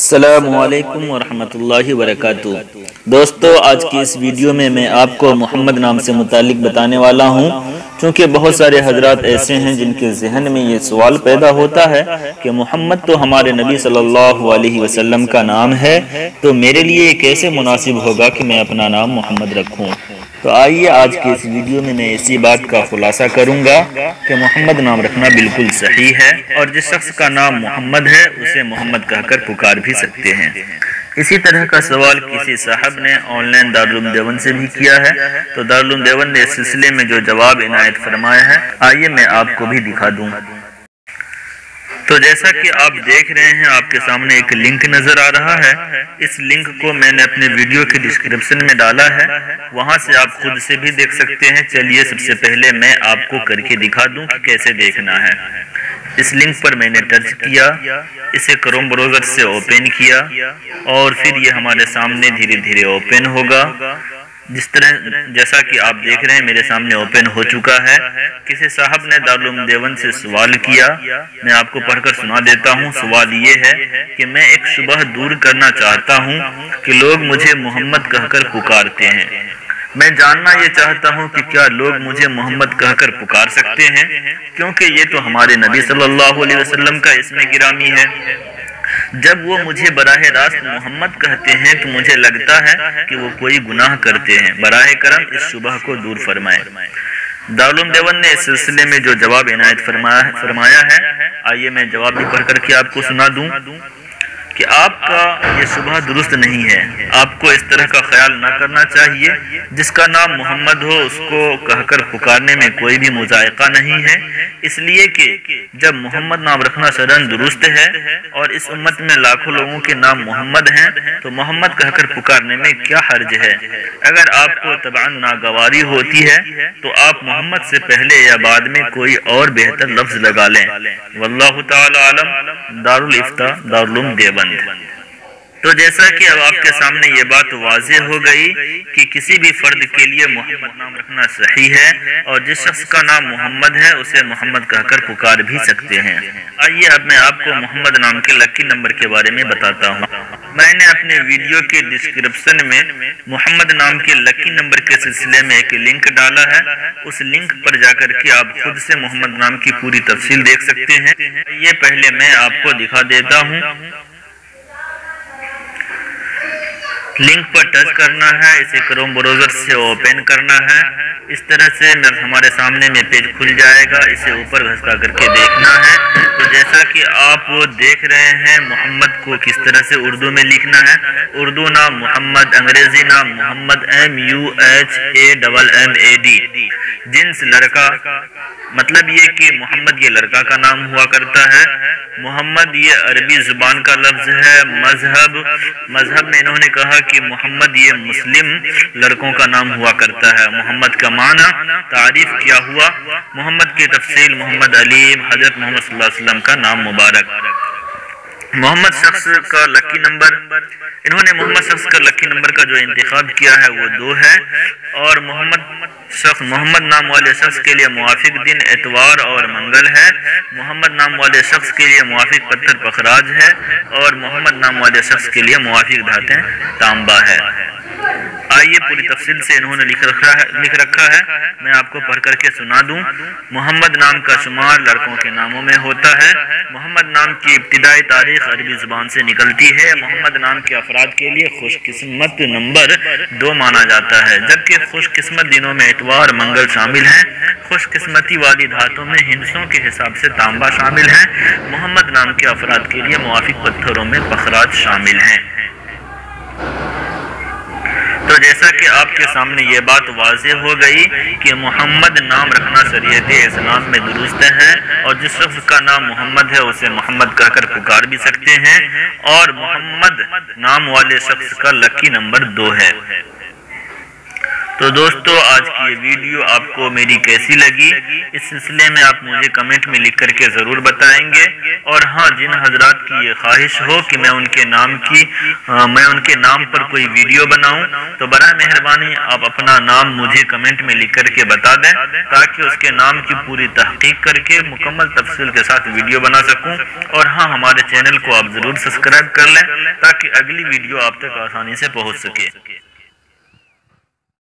السلام علیکم ورحمۃ اللہ وبرکاتہ۔ دوستو، آج کی اس ویڈیو میں آپ کو محمد نام سے متعلق بتانے والا ہوں، چونکہ بہت سارے حضرات ایسے ہیں جن کے ذہن میں یہ سوال پیدا ہوتا ہے کہ محمد تو ہمارے نبی صلی اللہ علیہ وسلم کا نام ہے، تو میرے لیے یہ کیسے مناسب ہوگا کہ میں اپنا نام محمد رکھوں۔ تو آئیے آج کے اس ویڈیو میں اسی بات کا خلاصہ کروں گا کہ محمد نام رکھنا بالکل صحیح ہے، اور جس شخص کا نام محمد ہے اسے محمد کہہ کر پکار بھی سکتے ہیں۔ اسی طرح کا سوال کسی صاحب نے آن لائن دارالعلوم دیوبند سے بھی کیا ہے، تو دارالعلوم دیوبند نے اس سلسلے میں جو جواب عنایت فرمایا ہے، آئیے میں آپ کو بھی دکھا دوں۔ تو جیسا کہ آپ دیکھ رہے ہیں، آپ کے سامنے ایک لنک نظر آ رہا ہے۔ اس لنک کو میں نے اپنے ویڈیو کے ڈسکرپشن میں ڈالا ہے، وہاں سے آپ خود سے بھی دیکھ سکتے ہیں۔ چلیے سب سے پہلے میں آپ کو کر کے دکھا دوں کہ کیسے دیکھنا ہے۔ اس لنک پر میں نے ٹچ کیا، اسے کروم براؤزر سے اوپن کیا، اور پھر یہ ہمارے سامنے دھیرے دھیرے اوپن ہوگا۔ جس طرح جیسا کہ آپ دیکھ رہے ہیں میرے سامنے اوپن ہو چکا ہے۔ کسی صاحب نے دارالعلوم دیوبند سے سوال کیا، میں آپ کو پڑھ کر سنا دیتا ہوں۔ سوال یہ ہے کہ میں ایک شبہ دور کرنا چاہتا ہوں کہ لوگ مجھے محمد کہہ کر پکارتے ہیں۔ میں جاننا یہ چاہتا ہوں کہ کیا لوگ مجھے محمد کہہ کر پکار سکتے ہیں، کیونکہ یہ تو ہمارے نبی صلی اللہ علیہ وسلم کا اسم گرامی ہے۔ جب وہ مجھے براہ راست محمد کہتے ہیں تو مجھے لگتا ہے کہ وہ کوئی گناہ کرتے ہیں۔ براہ کرم اس شبہ کو دور فرمائیں۔ دارالعلوم دیوبند نے اس سلسلے میں جو جواب عنایت فرمایا ہے، آئیے میں جواب بھی پڑھ کر کے آپ کو سنا دوں کہ آپ کا یہ شبہ درست نہیں ہے۔ آپ کو اس طرح کا خیال نہ کرنا چاہیے۔ جس کا نام محمد ہو اس کو کہہ کر پکارنے میں کوئی بھی مذائقہ نہیں ہے، اس لیے کہ جب محمد نام رکھنا شرعاً درست ہے اور اس امت میں لاکھوں لوگوں کے نام محمد ہیں، تو محمد کہہ کر پکارنے میں کیا حرج ہے؟ اگر آپ کو طبعاً ناگواری ہوتی ہے تو آپ محمد سے پہلے یا بعد میں کوئی اور بہتر لفظ لگا لیں۔ واللہ تعالی عالم۔ دارالافتاء، دارالعلوم دیوبند۔ تو جیسا کہ اب آپ کے سامنے یہ بات واضح ہو گئی کہ کسی بھی فرد کے لیے محمد نام رکھنا صحیح ہے، اور جس شخص کا نام محمد ہے اسے محمد کہہ کر پکار بھی سکتے ہیں۔ آئیے اب میں آپ کو محمد نام کے لکی نمبر کے بارے میں بتاتا ہوں۔ میں نے اپنے ویڈیو کے ڈسکرپشن میں محمد نام کے لکی نمبر کے سلسلے میں ایک لنک ڈالا ہے، اس لنک پر جا کر کے آپ خود سے محمد نام کی پوری تفصیل دیکھ سکتے ہیں۔ یہ پہلے میں آپ کو دکھا دیتا ہوں۔ لنک پر ٹچ کرنا ہے، اسے کروم براؤزر سے اوپن کرنا ہے۔ اس طرح سے ہمارے سامنے میں پیج کھل جائے گا، اسے اوپر گھسکا کر کے دیکھنا ہے۔ تو جیسا کہ آپ دیکھ رہے ہیں محمد کو کس طرح سے اردو میں لکھنا ہے۔ اردو نام محمد، انگریزی نام محمد MUHAMMAD۔ جنس لڑکا، مطلب یہ کہ محمد یہ لڑکا کا نام ہوا کرتا ہے۔ محمد یہ عربی زبان کا لفظ ہے۔ مذہب میں انہوں نے کہا کہ محمد یہ مسلم لڑکوں کا نام ہوا کرتا ہے۔ محمد کا معنی، تعریف کیا ہوا۔ محمد کی تفصیل، محمد علیم، حضرت محمد صلی اللہ علیہ وسلم کا نام مبارک۔ محمد شخص کا لکی نمبر، انہوں نے محمد شخص کا لکی نمبر کا جو انتخاب کیا ہے وہ 2 ہے، اور محمد نام والے شخص کے لیے موافق دن اتوار اور منگل ہے۔ محمد نام والے شخص کے لیے موافق پتھر پخراج ہے، اور محمد نام والے شخص کے لیے موافق دھاتیں تانبا ہے۔ آئیے پوری تفصیل سے انہوں نے لکھ رکھا ہے، میں آپ کو پڑھ کر کے سنا دوں۔ محمد نام کا شمار لڑکوں کے ناموں میں ہوتا ہے۔ محمد نام کی ابتدائی تاریخ عربی زبان سے نکلتی ہے۔ محمد نام کے افراد کے لیے خوش قسمت نمبر 2 مانا جاتا ہے، جبکہ خوش قسمت دنوں میں اتوار منگل شامل ہیں۔ خوش قسمتی والی دھاتوں میں ہندسوں کے حساب سے تانبا شامل ہیں۔ محمد نام کے افراد کے لیے موافق پتھروں میں پخراج شامل ہیں۔ تو جیسا کہ آپ کے سامنے یہ بات واضح ہو گئی کہ محمد نام رکھنا شریعت اسلام میں درست ہے، اور جس شخص کا نام محمد ہے اسے محمد کہہ کر پکار بھی سکتے ہیں، اور محمد نام والے شخص کا لکی نمبر 2 ہے۔ تو دوستو آج کی یہ ویڈیو آپ کو میری کیسی لگی اس سلسلے میں آپ مجھے کمنٹ میں لکھ کر کے ضرور بتائیں گے۔ اور ہاں، جن حضرات کی یہ خواہش ہو کہ میں ان کے نام پر کوئی ویڈیو بناؤں تو برائے مہربانی آپ اپنا نام مجھے کمنٹ میں لکھ کر کے بتا دیں تاکہ اس کے نام کی پوری تحقیق کر کے مکمل تفصیل کے ساتھ ویڈیو بنا سکوں۔ اور ہاں، ہمارے چینل کو آپ ضرور سبسکرائب کر لیں تاکہ اگلی ویڈیو آپ تک آسانی سے پہنچ سکے۔